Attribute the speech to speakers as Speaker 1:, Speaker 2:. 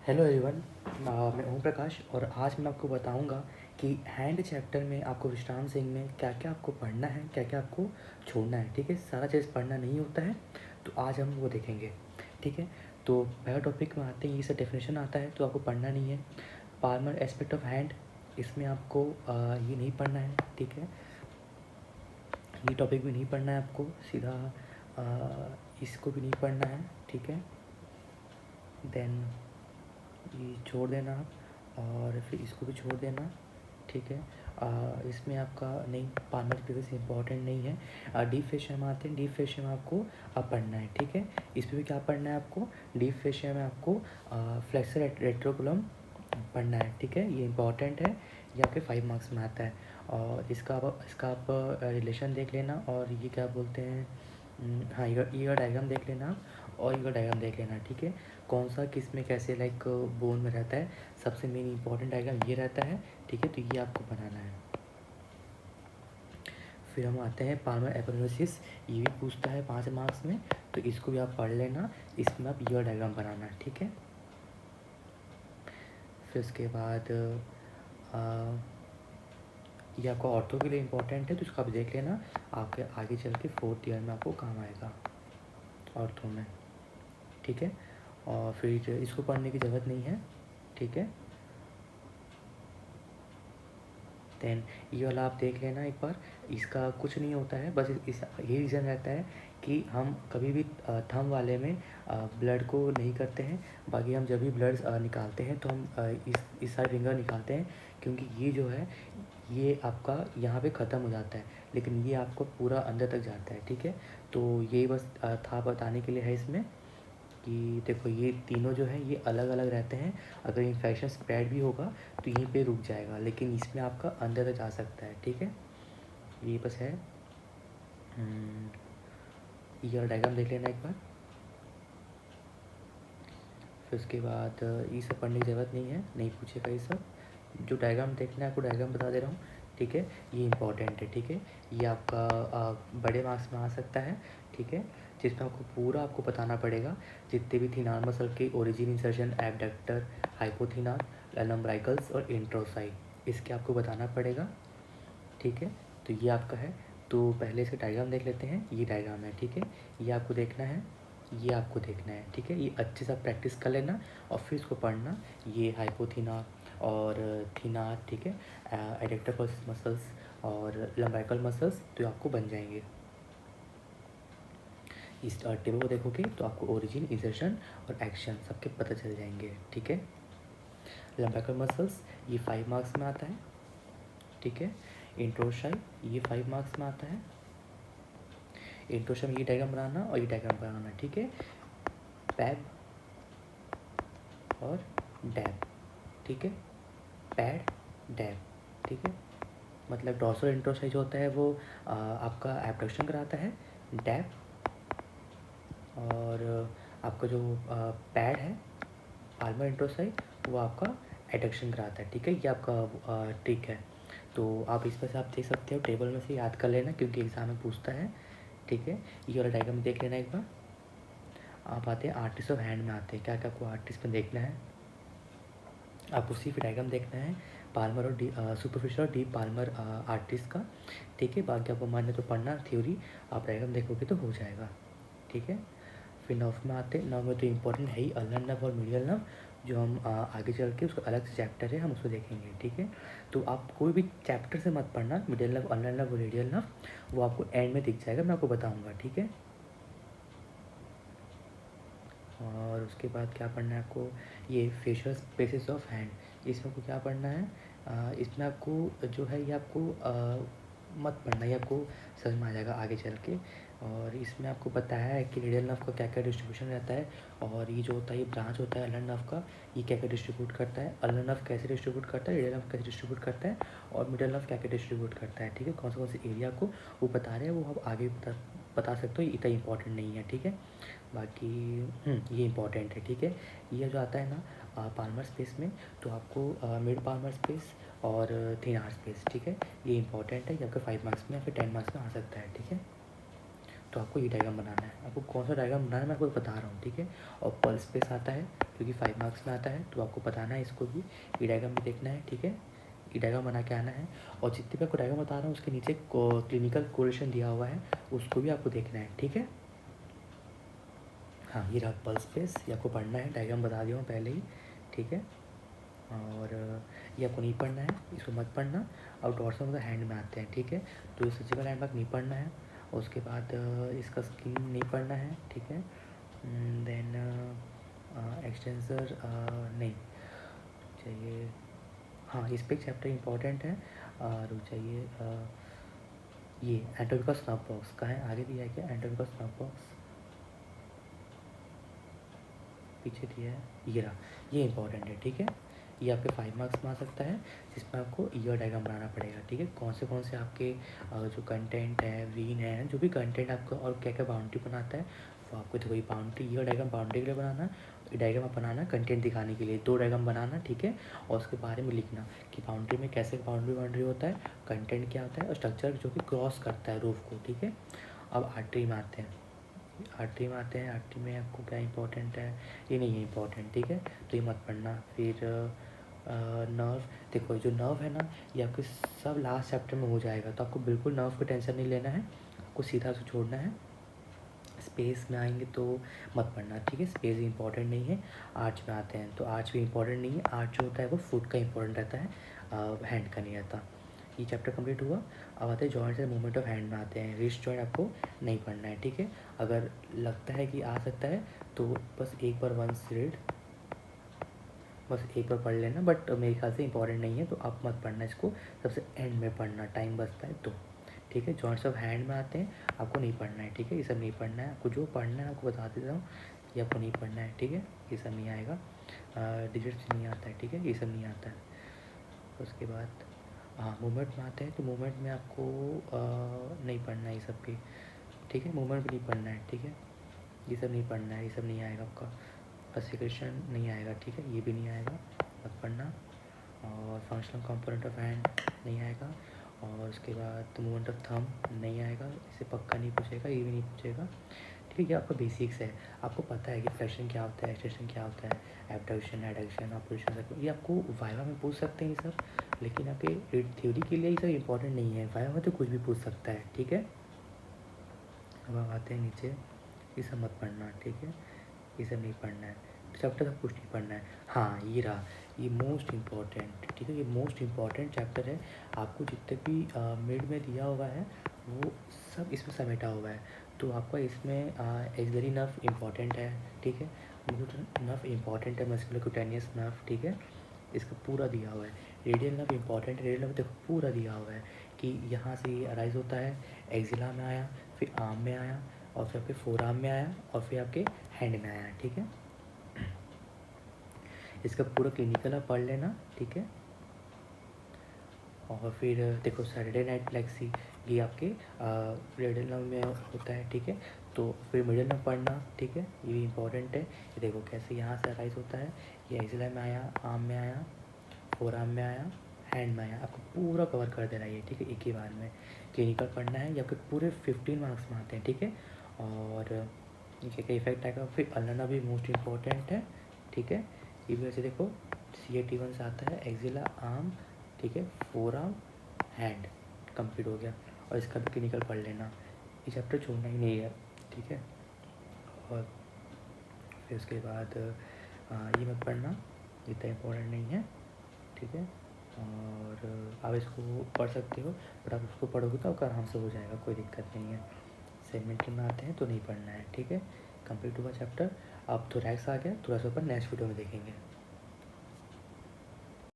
Speaker 1: Hello everyone. मैं ओम प्रकाश और आज मैं आपको बताऊंगा कि हैंड चैप्टर में आपको विश्राम सिंह में क्या क्या आपको पढ़ना है, क्या क्या आपको छोड़ना है। ठीक है, सारा चीज़ पढ़ना नहीं होता है, तो आज हम वो देखेंगे। ठीक है, तो पहला टॉपिक में आते हैं, ये सब डेफिनेशन आता है तो आपको पढ़ना नहीं है। पार्मर एस्पेक्ट ऑफ हैंड, इसमें आपको ये नहीं पढ़ना है। ठीक है, ये टॉपिक भी नहीं पढ़ना है आपको, सीधा इसको भी नहीं पढ़ना है। ठीक है, देन ये छोड़ देना आप और फिर इसको भी छोड़ देना। ठीक है, इसमें आपका नहीं, पार्मर स्पीसीज इंपॉर्टेंट नहीं है। डीप फेशिया में आते हैं, डीप फेशिया में आपको पढ़ना है। ठीक है, इसमें भी क्या पढ़ना है आपको, डीप फेशिया में आपको फ्लेक्सर रेट्रोकुलम पढ़ना है। ठीक है, ये इंपॉर्टेंट है, ये आपके 5 मार्क्स में आता है। और इसका आप रिलेशन देख लेना, और ये क्या बोलते हैं, हाँ, ये डायग्राम देख लेना आप, और ये डायग्राम देख लेना। ठीक है, कौन सा किस में कैसे लाइक बोन में रहता है, सबसे मेन इंपॉर्टेंट डायग्राम ये रहता है। ठीक है, तो ये आपको बनाना है। फिर हम आते हैं पाल्मर एपोनेसिस, ये भी पूछता है 5 मार्क्स में, तो इसको भी आप पढ़ लेना, इसमें आप ये डायग्राम बनाना। ठीक है, फिर उसके बाद ये आपका ऑर्थो के लिए इम्पोर्टेंट है, तो इसको आप देख लेना, आपके आगे चल के 4th ईयर में आपको काम आएगा ऑर्थो में। ठीक है, और फिर इसको पढ़ने की ज़रूरत नहीं है। ठीक है, देन ये वाला आप देख लेना एक बार, इसका कुछ नहीं होता है, बस यही रीज़न रहता है कि हम कभी भी थंब वाले में ब्लड को नहीं करते हैं। बाकी हम जब भी ब्लड निकालते हैं तो हम इस साइड फिंगर निकालते हैं, क्योंकि ये जो है ये आपका यहाँ पे ख़त्म हो जाता है, लेकिन ये आपको पूरा अंदर तक जाता है। ठीक है, तो यही बस था बताने के लिए है इसमें कि देखो ये तीनों जो है ये अलग अलग रहते हैं। अगर इन्फेक्शन स्प्रेड भी होगा तो यहीं पे रुक जाएगा, लेकिन इसमें आपका अंदर तक जा सकता है। ठीक है, ये बस है। ये डायग्राम देख लेना एक बार। फिर उसके बाद ये सब पढ़ने की ज़रूरत नहीं है, नहीं पूछेगा ये सब। जो डायग्राम देखना है आपको डायग्राम बता दे रहा हूँ। ठीक है, ये इंपॉर्टेंट है। ठीक है, ये आपका बड़े मार्क्स में आ सकता है। ठीक है, जिसमें आपको पूरा आपको बताना पड़ेगा, जितने भी थिनार मसल के ओरिजिन, इंसर्शन, एबडक्टर, हाइपोथिनार, लम्ब्राइकल्स और इंट्रोसाई, इसके आपको बताना पड़ेगा। ठीक है, तो ये आपका है। तो पहले इसका डायग्राम देख लेते हैं, ये डायग्राम है। ठीक है, ये आपको देखना है, ये आपको देखना है। ठीक है, ये अच्छे से प्रैक्टिस कर लेना और फिर इसको पढ़ना। ये हाइपोथिनार और थिनार, ठीक है, एडेक्टर मसल्स और लम्बाइकल मसल्स तो आपको बन जाएंगे। इस टेबल को देखोगे तो आपको ओरिजिन, इंसर्शन और एक्शन सबके पता चल जाएंगे। ठीक है, लम्बाइकल मसल्स ये 5 मार्क्स में आता है। ठीक है, इंट्रोशाई ये 5 मार्क्स में आता है। इंट्रोशा में ये डायग्राम बनाना और ये डायग्राम बनाना। ठीक है, पैब और डैब। ठीक है, पैड, डैब। ठीक है, मतलब डॉर्सल इंट्रोसाई जो होता है वो आपका एबडक्शन कराता है। डैब और आपका जो पैड है, पाल्मर इंट्रोसाई, वो आपका एडक्शन कराता है। ठीक है, ये आपका ट्रिक है। तो आप इस पर से आप देख सकते हो, टेबल में से याद कर लेना क्योंकि एग्ज़ाम में पूछता है। ठीक है, ये वाला डायग्राम देख लेना एक बार। आप आते हैं आर्टिस्ट ऑफ हैंड में, आते हैं क्या क्या आपको आर्टिस्ट में देखना है, आपको सिर्फ डायग्राम देखना है पाल्मर और सुपरफिशियल और डीप पाल्मर आर्टिस्ट का। ठीक है, बाकी आपको मान्य तो पढ़ना थ्योरी, आप डायग्राम देखोगे तो हो जाएगा। ठीक है, फिर नर्व में आते हैं। नर्व में तो इम्पोर्टेंट है ही अल्नर नर्व और मीडियल नर्व, जो हम आगे चल के उसका अलग से चैप्टर है, हम उसको देखेंगे। ठीक है, तो आप कोई भी चैप्टर से मत पढ़ना, मिडियल नर्व, अल्नर नर्व और रेडियल नर्व वो आपको एंड में दिख जाएगा, मैं आपको बताऊँगा। ठीक है, और उसके बाद क्या पढ़ना है आपको, ये फेशियल स्पेसेस ऑफ हैंड, इसमें आपको क्या पढ़ना है, इसमें आपको जो है ये आपको मत पढ़ना, ये आपको समझ में आ जाएगा आगे चल के। और इसमें आपको बताया है कि रेडियल नर्व का क्या क्या डिस्ट्रीब्यूशन रहता है, और ये जो होता है ये ब्रांच होता है अल्नर नर्व का, ये क्या क्या डिस्ट्रीब्यूट करता है, अल्नर नर्व कैसे डिस्ट्रीब्यूट करता है, रेडियल नर्व कैसे डिस्ट्रीब्यूट करता है, और मिडियल नर्व क्या क्या डिस्ट्रीब्यूट करता है। ठीक है, कौन से एरिया को वो बता रहे हैं, वो आप आगे बता सकते हो, इतना इंपॉर्टेंट नहीं है। ठीक है, बाकी ये इंपॉर्टेंट है। ठीक है, ये जो आता है ना पाल्मर स्पेस में, तो आपको मिड पाल्मर स्पेस और थिनार स्पेस, ठीक है, ये इंपॉर्टेंट है, ये आपके 5 मार्क्स में या फिर 10 मार्क्स में आ सकता है। ठीक है, तो आपको ये डायग्राम बनाना है, आपको कौन सा डायग्राम बनाना है मैं आपको बता रहा हूँ। ठीक है, और पल्स स्पेस आता है, क्योंकि 5 मार्क्स में आता है, तो आपको बताना है इसको भी, ई डायग्राम भी देखना है, ठीक है। ई डायग्राम बना के आना है, और जितनी भी आपको डायग्राम बता रहा हूँ उसके नीचे क्लिनिकल कोरिलेशन दिया हुआ है, उसको भी आपको देखना है, ठीक है। हाँ, ये रहा पल्स बेस, ये आपको पढ़ना है, डायग्राम बता दिया हूँ पहले ही, ठीक है। और ये आपको नहीं पढ़ना है, इसको मत पढ़ना। और डॉर्सल मतलब हैंड में आते हैं, ठीक है। तो ये सर्जिकल हैंड बैग नहीं पढ़ना है, और उसके बाद इसका स्किन नहीं पढ़ना है, ठीक है। देन एक्सटेंसर नहीं चाहिए। हाँ, इस पे चैप्टर इंपॉर्टेंट है, और चाहिए ये एंटोमिकस नर्व बॉक्स का है, आगे दिया है क्या एंटोमिकस नर्व बॉक्स, पीछे दिया है, ये रहा, ये इंपॉर्टेंट है, ठीक है। ये आपके 5 मार्क्स में आ सकता है, जिसमें आपको ईयर डायग्राम बनाना पड़ेगा, ठीक है। कौन से आपके जो कंटेंट है, वीन है, जो भी कंटेंट आपका और क्या क्या बाउंड्री बनाता है, वो आपको तो वही बाउंड्री, ईयर डायग्राम बाउंड्री के लिए बनाना, डायग्राम आप बनाना कंटेंट दिखाने के लिए, 2 डायग्राम बनाना, ठीक है। और उसके बारे में लिखना कि बाउंड्री में कैसे बाउंड्री होता है, कंटेंट क्या होता है, और स्ट्रक्चर जो कि क्रॉस करता है रूफ को, ठीक है। अब आर्टरी में आते हैं, आर्टरी में आपको क्या इंपॉर्टेंट है, ये नहीं है इंपॉर्टेंट, ठीक है। तो ये मत पढ़ना। फिर नर्व, देखो जो नर्व है ना, ये आपके सब लास्ट चैप्टर में हो जाएगा, तो आपको बिल्कुल नर्व की टेंशन नहीं लेना है, आपको सीधा से छोड़ना है। स्पेस में आएंगे तो मत पढ़ना, ठीक है, स्पेस इंपॉर्टेंट नहीं है। आर्च में आते हैं तो आर्च भी इंपॉर्टेंट नहीं है, आर्च जो होता है वो फुट का इंपॉर्टेंट रहता है, हैंड का नहीं रहता। ये चैप्टर कंप्लीट हुआ। अब आते हैं joints and movement of hand में आते हैं। रिस्ट जॉइंट आपको नहीं पढ़ना है, ठीक है। अगर लगता है कि आ सकता है तो बस एक बार वंस रीड, बस एक बार पढ़ लेना, बट मेरे ख्याल से इंपॉर्टेंट नहीं है, तो आप मत पढ़ना इसको, सबसे एंड में पढ़ना, टाइम बचता है तो, ठीक है। जॉइंट्स ऑफ हैंड में आते हैं, आपको नहीं पढ़ना है, ठीक है, ये सब नहीं पढ़ना है। आपको जो पढ़ना है आपको बता देता हूँ, ये आपको नहीं पढ़ना है, ठीक है, ये सब नहीं आएगा। डिजिट्स नहीं आता है, ठीक है, ये सब नहीं आता है। उसके बाद हाँ, मूवमेंट में आते हैं, तो मूवमेंट में आपको नहीं पढ़ना है ये सब भी, ठीक है, मूवमेंट भी नहीं पढ़ना है, ठीक है, ये सब नहीं पढ़ना है, ये सब नहीं आएगा आपका। क्लासिफिकेशन नहीं आएगा, ठीक है, ये भी नहीं आएगा, मत पढ़ना। और फंक्शनल कंपोनेंट ऑफ हैंड नहीं आएगा, और उसके बाद मूवमेंट ऑफ थंब नहीं आएगा, इसे पक्का नहीं पूछेगा, ये भी नहीं पूछेगा, ठीक है। ये आपका बेसिक्स है, आपको पता है कि फ्लेक्शन क्या होता है, एक्सटेंशन क्या होता है, एबडक्शन, एडक्शन, ऑपरेशन, ये आपको वाइवा में पूछ सकते हैं ये सब, लेकिन आपके थ्योरी के लिए ये सब इंपॉर्टेंट नहीं है, वाइवा में तो कुछ भी पूछ सकता है, ठीक है। अब आप आते हैं नीचे, ये सब मत पढ़ना, ठीक है, ये सब नहीं पढ़ना है, चैप्टर सब कुछ नहीं पढ़ना है। हाँ, ये रहा, ये मोस्ट इम्पॉर्टेंट, ठीक है, ये मोस्ट इम्पॉर्टेंट चैप्टर है, आपको जितने भी मिड में दिया हुआ है वो सब इसमें समेटा हुआ है। तो आपका इसमें एक्सिलरी नर्व इम्पॉर्टेंट है, ठीक है, नर्व इम्पॉर्टेंट है, मस्कुलोक्यूटेनियस नर्व, ठीक है, इसका पूरा दिया हुआ है। रेडियल नर्व इम्पॉर्टेंट है, रेडियल नर्व देखो पूरा दिया हुआ है कि यहाँ से ये अराइज होता है, एक्जिला में आया, फिर आर्म में आया, और फिर आपके फोर आर्म में आया, और फिर आपके हैंड में आया, ठीक है। इसका पूरा क्लिनिकल आप पढ़ लेना, ठीक है। और फिर देखो सैटरडे नाइट प्लेक्सी, ये आपके रेडियल नर्व में होता है, ठीक है। तो फिर मिडिल में पढ़ना, ठीक है, ये भी इंपॉर्टेंट है। ये देखो कैसे यहाँ से अराइज होता है, ये एक्सिला में आया, आर्म में आया, फोर आर्म में आया, हैंड में आया, आपको पूरा कवर कर देना है ये, ठीक है, एक ही बार में। क्लिनिकल पढ़ना है, ये आपके पूरे 15 मार्क्स में आते हैं, ठीक है। और ये क्या इफेक्ट आएगा, फिर अल्ना भी मोस्ट इम्पॉर्टेंट है, ठीक है। ये भी वैसे देखो CAT1 से आता है, एक्जिला, आर्म, ठीक है, फोर आर्म, हैंड, कंप्लीट हो गया। और इसका भी क्लिनिकल पढ़ लेना, ये चैप्टर छोड़ना ही नहीं है, ठीक है। और फिर उसके बाद ये मत पढ़ना, इतना इम्पोर्टेंट नहीं है, ठीक है। और आप इसको पढ़ सकते हो, बट आप उसको पढ़ोगे तो आपका आराम से हो जाएगा, कोई दिक्कत नहीं है। सेगमेंट में आते हैं तो नहीं पढ़ना है, ठीक है। कंप्लीट हुआ चैप्टर। अब थोरैक्स आ गया, थोड़ा सा अपन नेक्स्ट वीडियो में देखेंगे।